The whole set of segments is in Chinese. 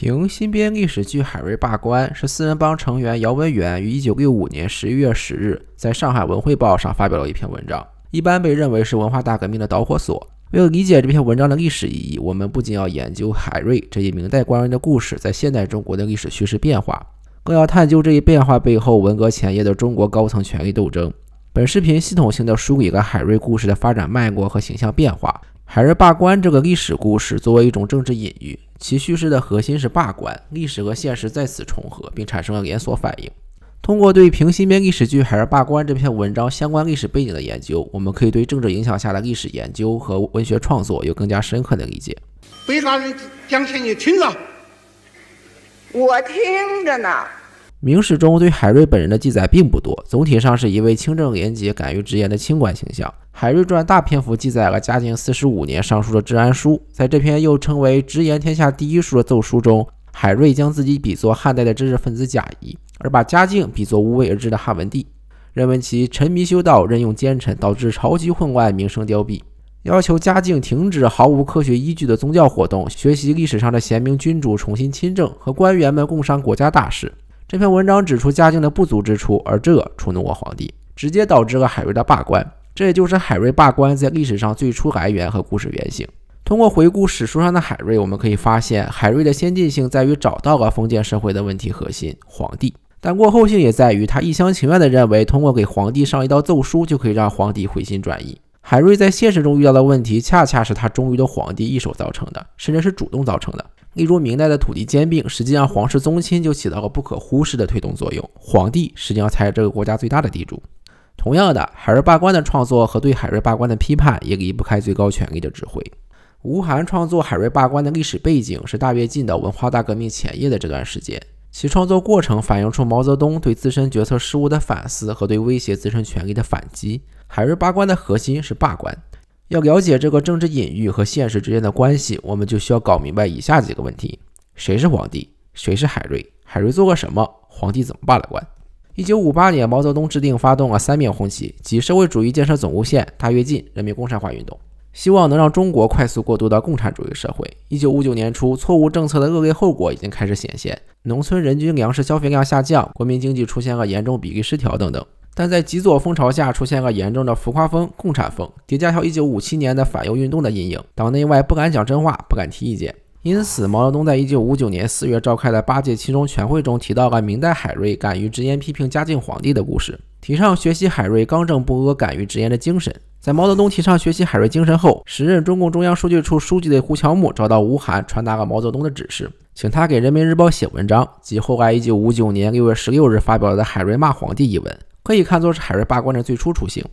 评新编历史剧《海瑞罢官》是四人帮成员姚文元于1965年11月10日在上海文汇报上发表了一篇文章，一般被认为是文化大革命的导火索。为了理解这篇文章的历史意义，我们不仅要研究海瑞这一明代官员的故事在现代中国的历史叙事变化，更要探究这一变化背后文革前夜的中国高层权力斗争。本视频系统性地梳理了海瑞故事的发展脉络和形象变化。海瑞罢官这个历史故事作为一种政治隐喻，其叙事的核心是罢官，历史和现实在此重合，并产生了连锁反应。通过对评新编历史剧《海瑞罢官》这篇文章相关历史背景的研究，我们可以对政治影响下的历史研究和文学创作有更加深刻的理解。北大人讲起你听着，我听着呢。明史中对海瑞本人的记载并不多，总体上是一位清正廉洁、敢于直言的清官形象。海瑞传大篇幅记载了嘉靖45年上书的治安书，在这篇又称为直言天下第一书的奏书中，海瑞将自己比作汉代的知识分子贾谊，而把嘉靖比作无为而治的汉文帝，认为其沉迷修道、任用奸臣，导致朝局混乱、名声凋敝，要求嘉靖停止毫无科学依据的宗教活动，学习历史上的贤明君主重新亲政，和官员们共商国家大事。这篇文章指出嘉靖的不足之处，而这触怒了皇帝，直接导致了海瑞的罢官。这也就是海瑞罢官在历史上最初来源和故事原型。通过回顾史书上的海瑞，我们可以发现海瑞的先进性在于找到了封建社会的问题核心皇帝，但落后性也在于他一厢情愿地认为通过给皇帝上一道奏书就可以让皇帝回心转意。海瑞在现实中遇到的问题恰恰是他忠于的皇帝一手造成的，甚至是主动造成的。例如明代的土地兼并，实际上皇室宗亲就起到了不可忽视的推动作用，皇帝实际上才是这个国家最大的地主。同样的，海瑞罢官的创作和对海瑞罢官的批判也离不开最高权力的指挥。吴晗创作海瑞罢官的历史背景是大跃进的文化大革命前夜的这段时间，其创作过程反映出毛泽东对自身决策失误的反思和对威胁自身权力的反击。海瑞罢官的核心是罢官。要了解这个政治隐喻和现实之间的关系，我们就需要搞明白以下几个问题：谁是皇帝？谁是海瑞？海瑞做过什么？皇帝怎么罢了官？1958年，毛泽东制定发动了三面红旗，即社会主义建设总路线、大跃进、人民共产化运动，希望能让中国快速过渡到共产主义社会。1959年初，错误政策的恶劣后果已经开始显现，农村人均粮食消费量下降，国民经济出现了严重比例失调等等。但在极左风潮下出现了严重的浮夸风、共产风，叠加上1957年的反右运动的阴影，党内外不敢讲真话，不敢提意见。因此，毛泽东在1959年4月召开的8届七中全会中提到了明代海瑞敢于直言批评嘉靖皇帝的故事，提倡学习海瑞刚正不阿、敢于直言的精神。在毛泽东提倡学习海瑞精神后，时任中共中央书记处书记的胡乔木找到吴晗，传达了毛泽东的指示，请他给人民日报写文章，即后来1959年6月16日发表的《海瑞骂皇帝》一文，可以看作是海瑞罢官的最初雏形。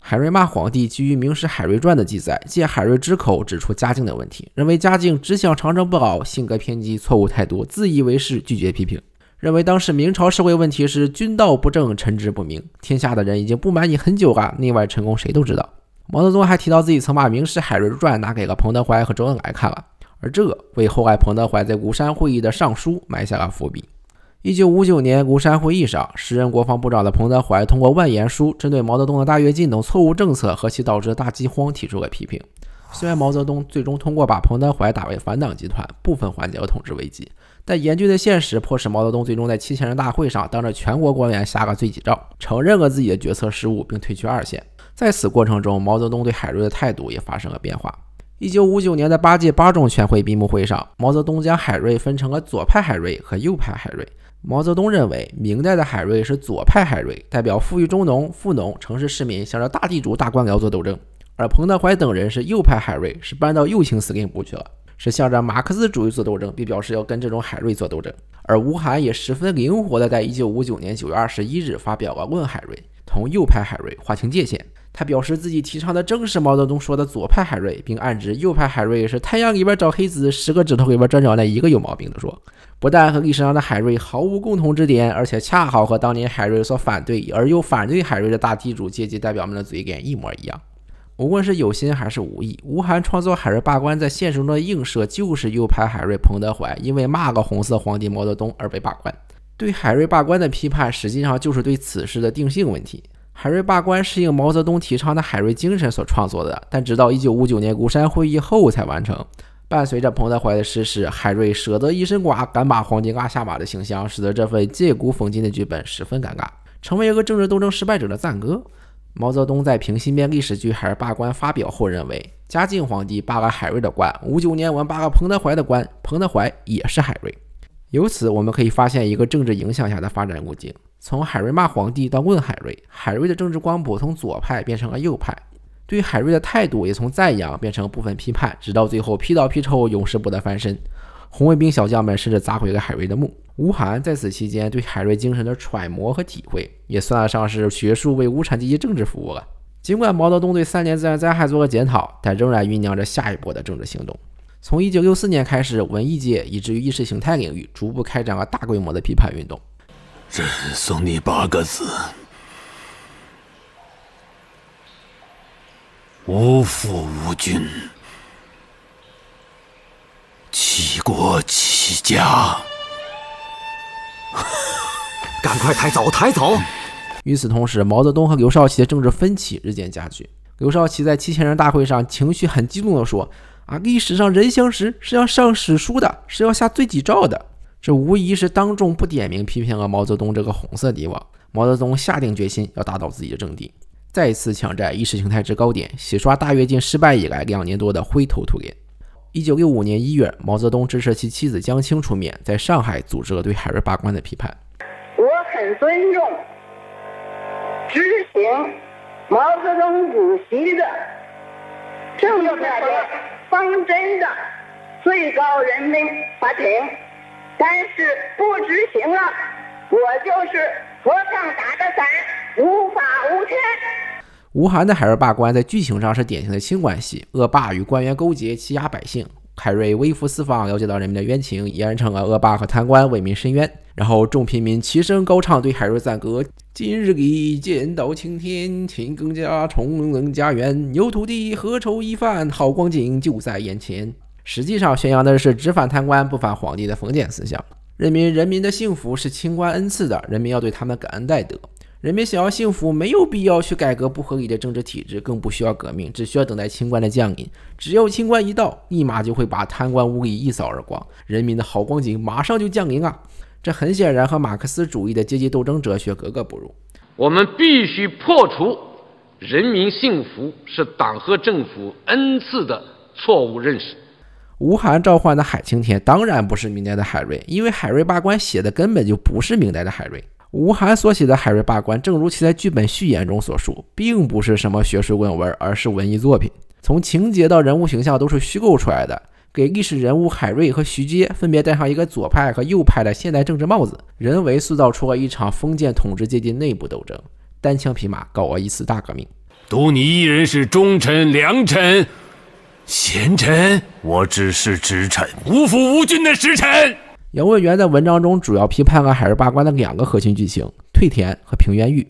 海瑞骂皇帝基于明史《海瑞传》的记载，借海瑞之口指出嘉靖的问题，认为嘉靖只想长生不老，性格偏激，错误太多，自以为是，拒绝批评，认为当时明朝社会问题是君道不正，臣职不明，天下的人已经不满你很久了，内外臣工谁都知道。毛泽东还提到自己曾把明史《海瑞传》拿给了彭德怀和周恩来看了，而这为后来彭德怀在庐山会议的上书埋下了伏笔。1959年庐山会议上，时任国防部长的彭德怀通过万言书针对毛泽东的大跃进等错误政策和其导致的大饥荒提出了批评。虽然毛泽东最终通过把彭德怀打为反党集团，部分缓解了统治危机，但严峻的现实迫使毛泽东最终在7000人大会上当着全国官员下了罪己诏，承认了自己的决策失误，并退居二线。在此过程中，毛泽东对海瑞的态度也发生了变化。1959年的8届8中全会闭幕会上，毛泽东将海瑞分成了左派海瑞和右派海瑞。毛泽东认为明代的海瑞是左派海瑞，代表富裕中农、富农、城市市民向着大地主大官僚做斗争，而彭德怀等人是右派海瑞，是搬到右倾司令部去了，是向着马克思主义做斗争，并表示要跟这种海瑞做斗争。而吴晗也十分灵活地在1959年9月21日发表了《论海瑞》，同右派海瑞划清界限。他表示自己提倡的正是毛泽东说的左派海瑞，并暗指右派海瑞是太阳里边找黑子，10个指头里边专找那一个有毛病的说，不但和历史上的海瑞毫无共同之点，而且恰好和当年海瑞所反对而又反对海瑞的大地主阶级代表们的嘴脸一模一样。无论是有心还是无意，吴晗创作海瑞罢官在现实中的映射就是右派海瑞彭德怀因为骂了红色皇帝毛泽东而被罢官。对海瑞罢官的批判实际上就是对此事的定性问题。海瑞罢官是应毛泽东提倡的海瑞精神所创作的，但直到1959年庐山会议后才完成。伴随着彭德怀的逝世，海瑞舍得一身剐，敢把皇帝拉下马的形象，使得这份借古讽今的剧本十分尴尬，成为一个政治斗争失败者的赞歌。毛泽东在评新编历史剧《海瑞罢官》发表后认为，嘉靖皇帝罢了海瑞的官，59年我们罢了彭德怀的官，彭德怀也是海瑞。由此我们可以发现一个政治影响下的发展路径，从海瑞骂皇帝到问海瑞，海瑞的政治光谱从左派变成了右派，对海瑞的态度也从赞扬变成部分批判，直到最后批倒批臭，永世不得翻身。红卫兵小将们甚至砸毁了海瑞的墓。吴晗在此期间对海瑞精神的揣摩和体会，也算得上是学术为无产阶级政治服务了。尽管毛泽东对3年自然灾害做了检讨，但仍然酝酿着下一波的政治行动。从1964年开始，文艺界以至于意识形态领域逐步开展了大规模的批判运动。朕送你8个字：无父无君，齐国齐家。赶快抬走，抬走！与此同时，毛泽东和刘少奇的政治分歧日渐加剧。刘少奇在7000人大会上情绪很激动地说：“历史上人相识是要上史书的，是要下罪己诏的。”这无疑是当众不点名批评了毛泽东这个红色帝王。毛泽东下定决心要打倒自己的政敌，再次抢占意识形态制高点，洗刷大跃进失败以来2年多的灰头土脸。1965年1月，毛泽东支持其妻子江青出面，在上海组织了对海瑞罢官的批判。我很尊重执行毛泽东主席的政策的方针的最高人民法庭，但是不执行了，我就是和尚打的伞，无法无天。吴晗的海瑞罢官在剧情上是典型的清官戏，恶霸与官员勾结，欺压百姓。海瑞微服私访，了解到人民的冤情，严惩了恶霸和贪官，为民伸冤。然后众平民齐声高唱对海瑞赞歌：今日里见到青天，庆耕家，重能家园，有土地何愁一饭，好光景就在眼前。实际上宣扬的是只反贪官不反皇帝的封建思想。人民的幸福是清官恩赐的，人民要对他们感恩戴德。人民想要幸福，没有必要去改革不合理的政治体制，更不需要革命，只需要等待清官的降临。只要清官一到，立马就会把贪官污吏一扫而光，人民的好光景马上就降临了。这很显然和马克思主义的阶级斗争哲学格格不入。我们必须破除人民幸福是党和政府恩赐的错误认识。吴晗召唤的海青天当然不是明代的海瑞，因为海瑞罢官写的根本就不是明代的海瑞。吴晗所写的海瑞罢官，正如其在剧本序言中所述，并不是什么学术论文，而是文艺作品。从情节到人物形象都是虚构出来的，给历史人物海瑞和徐阶分别戴上一个左派和右派的现代政治帽子，人为塑造出了一场封建统治阶级内部斗争，单枪匹马搞了一次大革命。独你一人是忠臣良臣贤臣，我只是直臣，无父无君的实臣。姚文元在文章中主要批判了海瑞罢官的2个核心剧情：退田和平冤狱。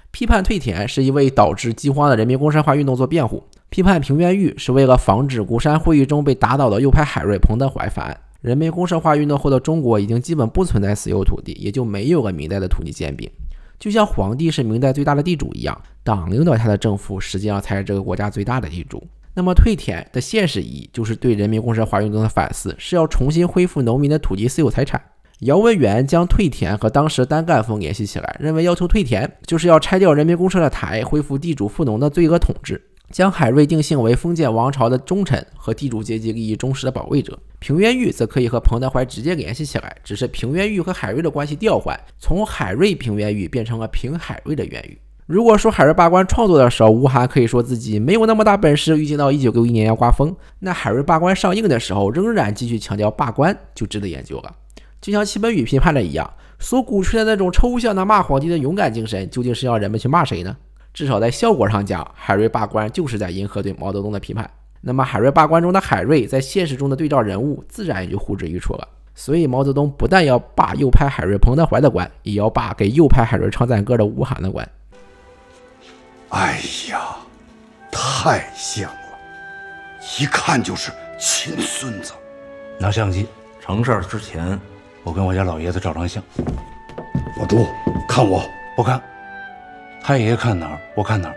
批判退田是因为导致饥荒的人民公社化运动做辩护，批判平冤狱是为了防止孤山会议中被打倒的右派海瑞彭德怀犯案。人民公社化运动后的中国已经基本不存在私有土地，也就没有了明代的土地兼并。就像皇帝是明代最大的地主一样，党领导下的政府实际上才是这个国家最大的地主。那么退田的现实意义就是对人民公社化运动的反思，是要重新恢复农民的土地私有财产。姚文元将退田和当时单干风联系起来，认为要求退田就是要拆掉人民公社的台，恢复地主富农的罪恶统治，将海瑞定性为封建王朝的忠臣和地主阶级利益忠实的保卫者。平冤狱则可以和彭德怀直接联系起来，只是平冤狱和海瑞的关系调换，从海瑞平冤狱变成了平海瑞的冤狱。如果说海瑞罢官创作的时候，吴晗可以说自己没有那么大本事，预计到1961年要刮风，那海瑞罢官上映的时候仍然继续强调罢官，就值得研究了。就像齐本禹批判的一样，所鼓吹的那种抽象的骂皇帝的勇敢精神，究竟是要人们去骂谁呢？至少在效果上讲，海瑞罢官就是在迎合对毛泽东的批判。那么海瑞罢官中的海瑞在现实中的对照人物，自然也就呼之欲出了。所以毛泽东不但要罢右派海瑞彭德怀的官，也要罢给右派海瑞唱赞歌的吴晗的官。哎呀，太像了，一看就是亲孙子。拿相机，成事儿之前，我跟我家老爷子照张相。老朱，看我，不看。他爷爷看哪儿，我看哪儿。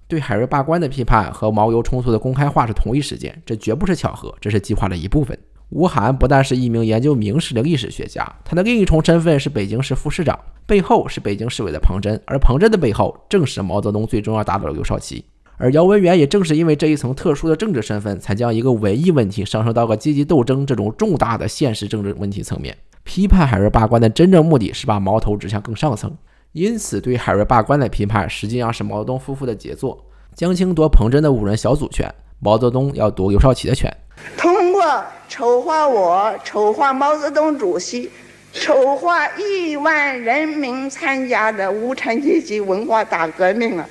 对海瑞罢官的批判和毛尤冲突的公开化是同一时间，这绝不是巧合，这是计划的一部分。吴晗不但是一名研究明史的历史学家，他的另一重身份是北京市副市长，背后是北京市委的彭真，而彭真的背后正是毛泽东最终要打倒的刘少奇。而姚文元也正是因为这一层特殊的政治身份，才将一个文艺问题上升到了阶级斗争这种重大的现实政治问题层面。批判海瑞罢官的真正目的是把矛头指向更上层，因此对海瑞罢官的批判实际上是毛泽东夫妇的杰作。江青夺彭真的5人小组权，毛泽东要夺刘少奇的权。通过筹划我，筹划毛泽东主席，筹划1万人民参加的无产阶级文化大革命啊！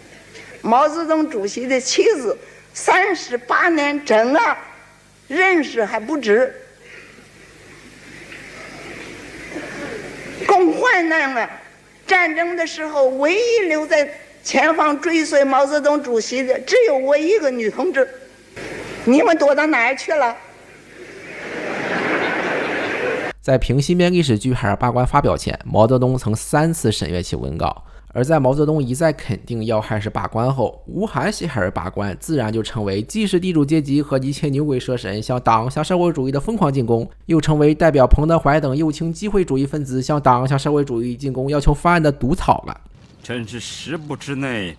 毛泽东主席的妻子38年整了，认识还不止，共患难了。战争的时候，唯一留在前方追随毛泽东主席的，只有我一个女同志。你们躲到哪儿去了？在平西面历史剧《海瑞罢官》发表前，毛泽东曾3次审阅其文稿。而在毛泽东一再肯定要害是罢官后，吴晗写海瑞罢官自然就成为既是地主阶级和一切牛鬼蛇神向党向社会主义的疯狂进攻，又成为代表彭德怀等右倾机会主义分子向党向社会主义进攻要求翻案的毒草了。真是10步之内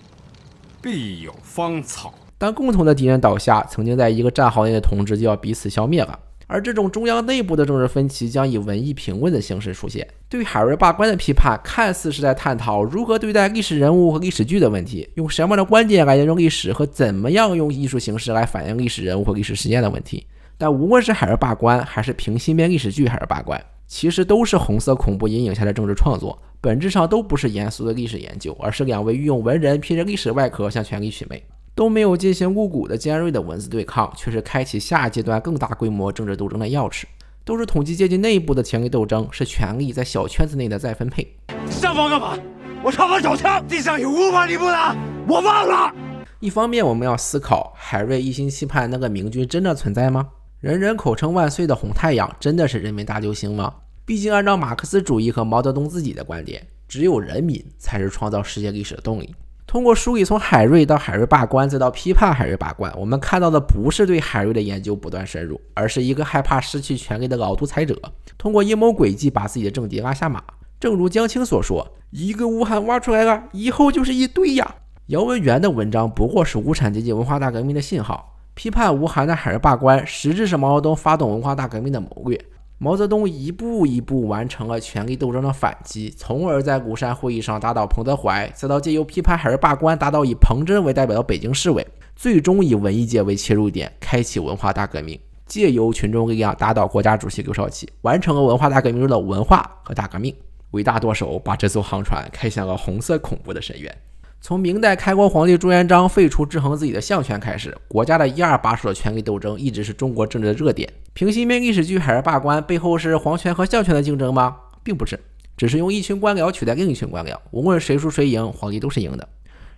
必有芳草。当共同的敌人倒下，曾经在一个战壕内的同志就要彼此消灭了。而这种中央内部的政治分歧将以文艺评论的形式出现。对海瑞罢官的批判看似是在探讨如何对待历史人物和历史剧的问题，用什么样的观点来研究历史和怎么样用艺术形式来反映历史人物和历史事件的问题。但无论是海瑞罢官还是平西面历史剧海瑞罢官，其实都是红色恐怖阴影下的政治创作，本质上都不是严肃的历史研究，而是2位御用文人披着历史外壳向权力祛魅。都没有进行露骨的尖锐的文字对抗，却是开启下一阶段更大规模政治斗争的钥匙。都是统计阶级内部的权力斗争，是权力在小圈子内的再分配。上方干嘛？我上方找枪，地上有5把礼布的，我忘了。一方面我们要思考，海瑞一心期盼那个明君真的存在吗？人人口称万岁的红太阳真的是人民大救星吗？毕竟按照马克思主义和毛泽东自己的观点，只有人民才是创造世界历史的动力。通过梳理从海瑞到海瑞罢官再到批判海瑞罢官，我们看到的不是对海瑞的研究不断深入，而是一个害怕失去权力的老独裁者通过阴谋诡计把自己的政敌拉下马。正如江青所说，一个吴晗挖出来了，以后就是一堆呀。姚文元的文章不过是无产阶级文化大革命的信号，批判吴晗的海瑞罢官实质是毛泽东发动文化大革命的谋略。毛泽东一步一步完成了权力斗争的反击，从而在庐山会议上打倒彭德怀，再到借由批判海瑞罢官打倒以彭真为代表的北京市委，最终以文艺界为切入点开启文化大革命，借由群众力量打倒国家主席刘少奇，完成了文化大革命中的文化和大革命。伟大舵手把这艘航船开向了红色恐怖的深渊。从明代开国皇帝朱元璋废除制衡自己的相权开始，国家的一二把手的权力斗争一直是中国政治的热点。平西面历史剧海瑞罢官背后是皇权和相权的竞争吗？并不是，只是用一群官僚取代另一群官僚，无论谁输谁赢，皇帝都是赢的。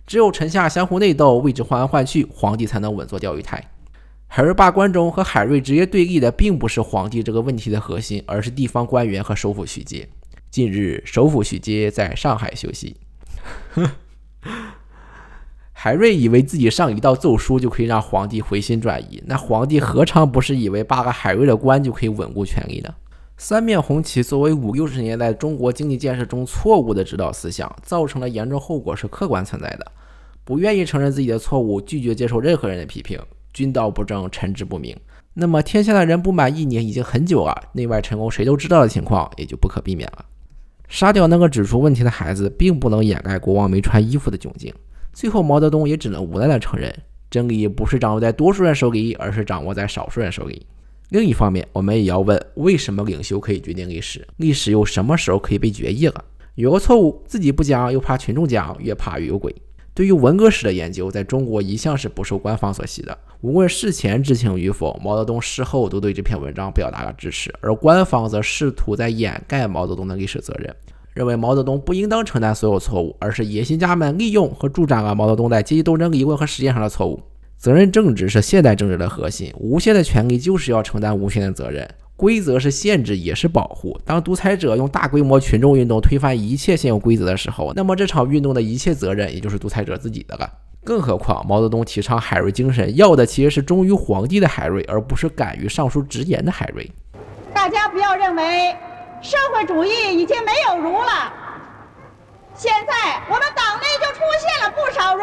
只有臣下相互内斗，位置换来换去，皇帝才能稳坐钓鱼台。海瑞罢官中和海瑞直接对立的并不是皇帝这个问题的核心，而是地方官员和首辅许阶。近日首辅许阶在上海休息海瑞以为自己上一道奏书就可以让皇帝回心转意，那皇帝何尝不是以为罢了海瑞的官就可以稳固权力呢？三面红旗作为50、60年代中国经济建设中错误的指导思想，造成的严重后果是客观存在的。不愿意承认自己的错误，拒绝接受任何人的批评，君道不正，臣职不明，那么天下的人不满意你已经很久了，内外臣工谁都知道的情况也就不可避免了。杀掉那个指出问题的孩子并不能掩盖国王没穿衣服的窘境，最后毛泽东也只能无奈地承认，真理不是掌握在多数人手里，而是掌握在少数人手里。另一方面，我们也要问，为什么领袖可以决定历史？历史又什么时候可以被决议了？有个错误自己不讲，又怕群众讲，越怕越有鬼。对于文革史的研究，在中国一向是不受官方所系的，无论事前知情与否，毛泽东事后都对这篇文章表达了支持，而官方则试图在掩盖毛泽东的历史责任，认为毛泽东不应当承担所有错误，而是野心家们利用和助长了毛泽东在阶级斗争理论和实践上的错误。责任政治是现代政治的核心，无限的权力就是要承担无限的责任，规则是限制也是保护。当独裁者用大规模群众运动推翻一切现有规则的时候，那么这场运动的一切责任也就是独裁者自己的了。更何况毛泽东提倡海瑞精神，要的其实是忠于皇帝的海瑞，而不是敢于上书直言的海瑞。大家不要认为社会主义已经没有儒了，现在我们党内就出现了不少儒。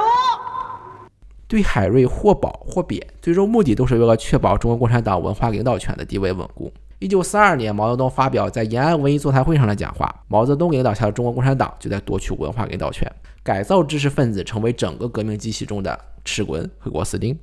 对海瑞或保或贬，最终目的都是为了确保中国共产党文化领导权的地位稳固。1942年，毛泽东发表在延安文艺座谈会上的讲话，毛泽东领导下的中国共产党就在夺取文化领导权，改造知识分子成为整个革命机器中的齿轮和螺丝钉。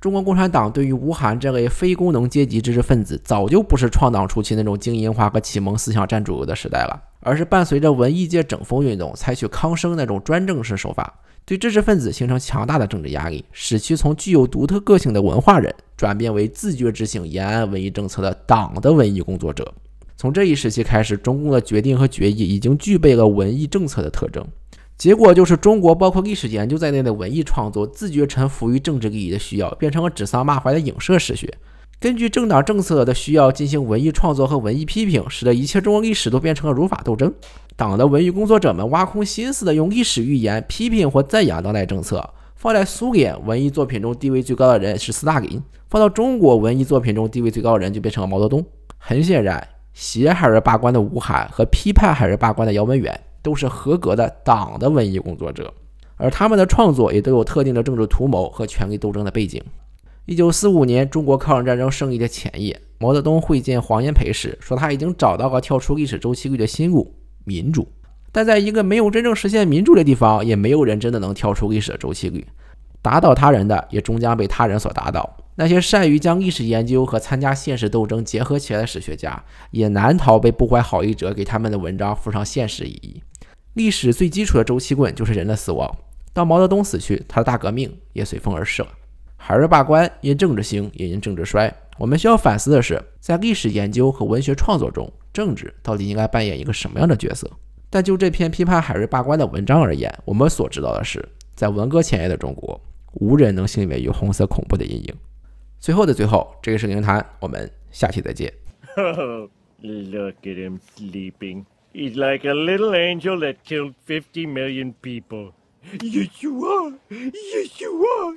中国共产党对于吴晗这类非功能阶级知识分子，早就不是创党初期那种精英化和启蒙思想占主流的时代了，而是伴随着文艺界整风运动，采取康生那种专政式手法，对知识分子形成强大的政治压力，使其从具有独特个性的文化人转变为自觉执行延安文艺政策的党的文艺工作者。从这一时期开始，中共的决定和决议已经具备了文艺政策的特征，结果就是中国包括历史研究在内的文艺创作自觉臣服于政治利益的需要，变成了指桑骂槐的影射史学，根据政党政策的需要进行文艺创作和文艺批评，使得一切中国历史都变成了儒法斗争。党的文艺工作者们挖空心思的用历史寓言批评或赞扬当代政策。放在苏联文艺作品中地位最高的人是斯大林，放到中国文艺作品中地位最高的人就变成了毛泽东。很显然，写海瑞罢官的吴晗和批判海瑞罢官的姚文元都是合格的党的文艺工作者，而他们的创作也都有特定的政治图谋和权力斗争的背景。1945年中国抗日战争胜利的前夜，毛泽东会见黄炎培时说，他已经找到了跳出历史周期率的新路——民主。但在一个没有真正实现民主的地方，也没有人真的能跳出历史的周期率。打倒他人的也终将被他人所打倒。那些善于将历史研究和参加现实斗争结合起来的史学家，也难逃被不怀好意者给他们的文章附上现实意义。历史最基础的周期论就是人的死亡。当毛泽东死去，他的大革命也随风而逝了。海瑞罢官因政治兴，也因政治衰。我们需要反思的是，在历史研究和文学创作中，政治到底应该扮演一个什么样的角色？但就这篇批判海瑞罢官的文章而言，我们所知道的是，在文革前夜的中国，无人能幸免于红色恐怖的阴影。最后的最后，这个是灵谈，我们下期再见。Look at him sleeping. He's like a little angel that killed 50 million people. Yes, you are. Yes, you are.